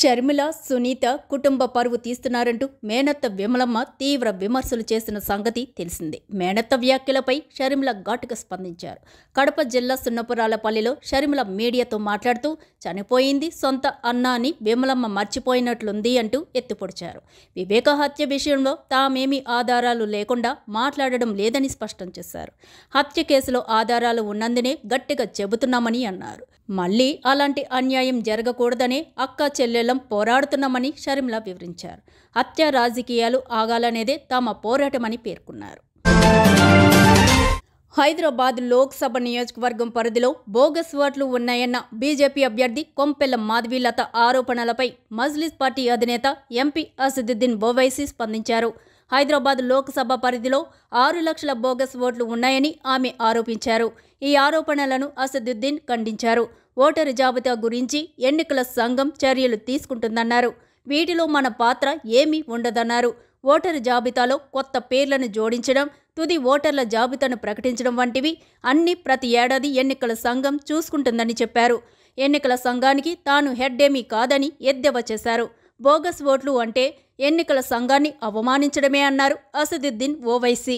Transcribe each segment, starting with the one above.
షర్మిల, సునీత కుటుంబ పరువు తీస్తున్నారంటూ మేనత్త విమలమ్మ తీవ్ర విమర్శలు చేసిన సంగతి తెలిసిందే. మేనత్త వ్యాఖ్యలపై షర్మిల ఘాటుగా స్పందించారు. కడప జిల్లా సున్నపురాలపల్లిలో షర్మిల మీడియాతో మాట్లాడుతూ చనిపోయింది సొంత అన్న అని విమలమ్మ మర్చిపోయినట్లుంది అంటూ ఎత్తుపొడిచారు. వివేక హత్య విషయంలో తామేమీ ఆధారాలు లేకుండా మాట్లాడడం లేదని స్పష్టం చేశారు. హత్య కేసులో ఆధారాలు ఉన్నందునే గట్టిగా చెబుతున్నామని అన్నారు. మళ్లీ అలాంటి అన్యాయం జరగకూడదనే అక్క చెల్లెళ్ళం పోరాడుతున్నామని షర్మిల వివరించారు. హత్య రాజకీయాలు ఆగాలనేదే తమ పోరాటమని పేర్కొన్నారు. హైదరాబాద్ లోక్సభ నియోజకవర్గం పరిధిలో బోగస్ ఓట్లు ఉన్నాయన్న బీజేపీ అభ్యర్థి కొంపెల్ల మాధవీలత ఆరోపణలపై మజ్లిస్ పార్టీ అధినేత ఎంపీ అసదుద్దీన్ ఓవైసీ స్పందించారు. హైదరాబాద్ లోక్సభ పరిధిలో 6 లక్షల బోగస్ ఓట్లు ఉన్నాయని ఆమె ఆరోపించారు. ఈ ఆరోపణలను అసదుద్దీన్ ఖండించారు. ఓటరు జాబితా గురించి ఎన్నికల సంఘం చర్యలు తీసుకుంటుందన్నారు. వీటిలో మన పాత్ర ఏమీ ఉండదన్నారు. ఓటరు జాబితాలో కొత్త పేర్లను జోడించడం, తుది ఓటర్ల జాబితాను ప్రకటించడం వంటివి అన్ని ప్రతి ఏడాది ఎన్నికల సంఘం చూసుకుంటుందని చెప్పారు. ఎన్నికల సంఘానికి తాను హెడ్ ఏమీ కాదని ఎద్దేవా చేశారు. బోగస్ ఓట్లు అంటే ఎన్నికల సంఘాన్ని అవమానించడమే అన్నారు అసదుద్దీన్ ఓవైసీ.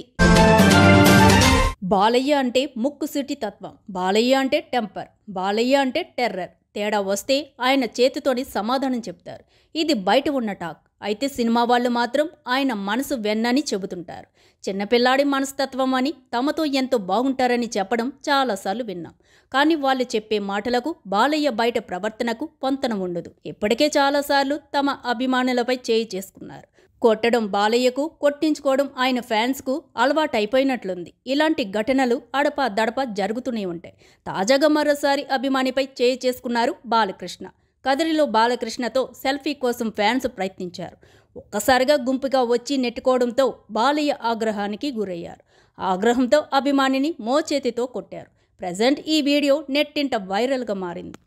బాలయ్య అంటే ముక్కుసూటి తత్వం, బాలయ్య అంటే టెంపర్, బాలయ్య అంటే టెర్రర్. తేడా వస్తే ఆయన చేతితోని సమాధానం చెప్తారు. ఇది బయట ఉన్న టాక్. అయితే సినిమా వాళ్ళు మాత్రం ఆయన మనసు వెన్నని చెబుతుంటారు. చిన్నపిల్లాడి మనస్తత్వం అని తమతో ఎంతో బాగుంటారని చెప్పడం చాలాసార్లు విన్నాం. కానీ వాళ్ళు చెప్పే మాటలకు బాలయ్య బయట ప్రవర్తనకు పొంతన ఉండదు. ఇప్పటికే చాలాసార్లు తమ అభిమానులపై చేయి చేసుకున్నారు. కొట్టడం బాలయ్యకు, కొట్టించుకోవడం ఆయన ఫ్యాన్స్కు అలవాటైపోయినట్లుంది. ఇలాంటి ఘటనలు అడపా దడపా జరుగుతూనే ఉంటాయి. తాజాగా మరోసారి అభిమానిపై చేయి చేసుకున్నారు బాలకృష్ణ. కదిరిలో బాలకృష్ణతో సెల్ఫీ కోసం ఫ్యాన్స్ ప్రయత్నించారు. ఒక్కసారిగా గుంపుగా వచ్చి నెట్టుకోవడంతో బాలయ్య ఆగ్రహానికి గురయ్యారు. ఆగ్రహంతో అభిమానిని మోచేతితో కొట్టారు. ప్రజెంట్ ఈ వీడియో నెట్టింట వైరల్గా మారింది.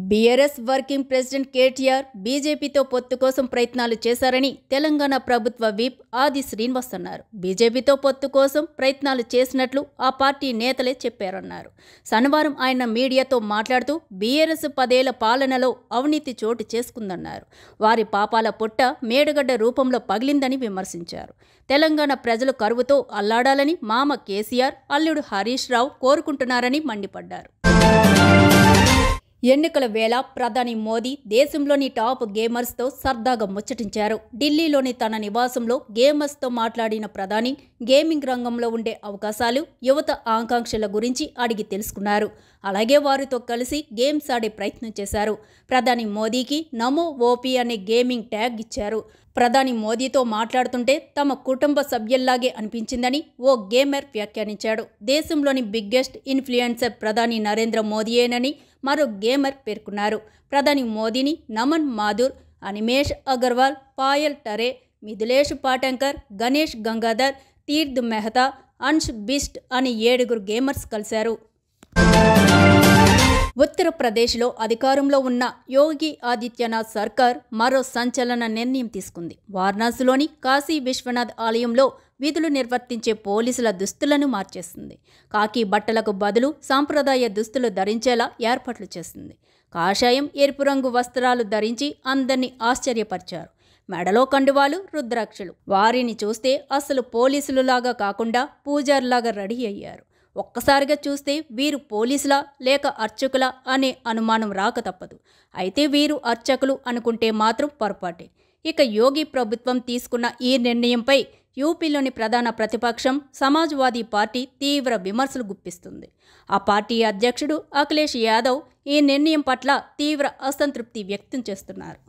బీఆర్ఎస్ వర్కింగ్ ప్రెసిడెంట్ కేటీఆర్ బీజేపీతో పొత్తు కోసం ప్రయత్నాలు చేశారని తెలంగాణ ప్రభుత్వ విప్ ఆది శ్రీనివాస్ అన్నారు. బీజేపీతో పొత్తు కోసం ప్రయత్నాలు చేసినట్లు ఆ పార్టీ నేతలే చెప్పారన్నారు. శనివారం ఆయన మీడియాతో మాట్లాడుతూ బీఆర్ఎస్ 10 ఏళ్ల పాలనలో అవినీతి చోటు చేసుకుందన్నారు. వారి పాపాల పుట్ట మేడగడ్డ రూపంలో పగిలిందని విమర్శించారు. తెలంగాణ ప్రజలు కరువుతో అల్లాడాలని మామ కేసీఆర్, అల్లుడు హరీష్ రావు కోరుకుంటున్నారని మండిపడ్డారు. ఎన్నికల వేళ ప్రధాని మోదీ దేశంలోని టాప్ గేమర్స్తో సరదాగా ముచ్చటించారు. ఢిల్లీలోని తన నివాసంలో గేమర్స్తో మాట్లాడిన ప్రధాని గేమింగ్ రంగంలో ఉండే అవకాశాలు, యువత ఆకాంక్షల గురించి అడిగి తెలుసుకున్నారు. అలాగే వారితో కలిసి గేమ్స్ ఆడే ప్రయత్నం చేశారు. ప్రధాని మోదీకి నమో ఓపీ అనే గేమింగ్ ట్యాగ్ ఇచ్చారు. ప్రధాని మోదీతో మాట్లాడుతుంటే తమ కుటుంబ సభ్యుల్లాగే అనిపించిందని ఓ గేమర్ వ్యాఖ్యానించాడు. దేశంలోని బిగ్గెస్ట్ ఇన్ఫ్లుయెన్సర్ ప్రధాని నరేంద్ర మోదీయేనని మరో గేమర్ పేర్కొన్నారు. ప్రధాని మోదీని నమన్ మాథుర్, అనిమేష్ అగర్వాల్, పాయల్ టరే, మిథిలేష్ పాటంకర్, గణేష్ గంగాధర్, తీర్థ్ మెహతా, అంశ్ బిస్ట్ అని 7 గేమర్స్ కలిశారు. ఉత్తరప్రదేశ్లో అధికారంలో ఉన్న యోగి ఆదిత్యనాథ్ సర్కార్ మరో సంచలన నిర్ణయం తీసుకుంది. వారణాసిలోని కాశీ విశ్వనాథ్ ఆలయంలో విధులు నిర్వర్తించే పోలీసుల దుస్తులను మార్చేస్తుంది. కాకి బట్టలకు బదులు సాంప్రదాయ దుస్తులు ధరించేలా ఏర్పాట్లు చేస్తుంది. కాషాయం, ఎరుపు రంగు వస్త్రాలు ధరించి అందరినీ ఆశ్చర్యపరిచారు. మెడలో కండువాలు, రుద్రాక్షలు. వారిని చూస్తే అసలు పోలీసులులాగా కాకుండా పూజారులాగా రెడీ అయ్యారు. ఒక్కసారిగా చూస్తే వీరు పోలీసులా లేక అర్చకులా అనే అనుమానం రాక తప్పదు. అయితే వీరు అర్చకులు అనుకుంటే మాత్రం పొరపాటే. ఇక యోగి ప్రభుత్వం తీసుకున్న ఈ నిర్ణయంపై యూపీలోని ప్రధాన ప్రతిపక్షం సమాజ్వాదీ పార్టీ తీవ్ర విమర్శలు గుప్పిస్తుంది. ఆ పార్టీ అధ్యక్షుడు అఖిలేష్ యాదవ్ ఈ నిర్ణయం పట్ల తీవ్ర అసంతృప్తి వ్యక్తం చేస్తున్నారు.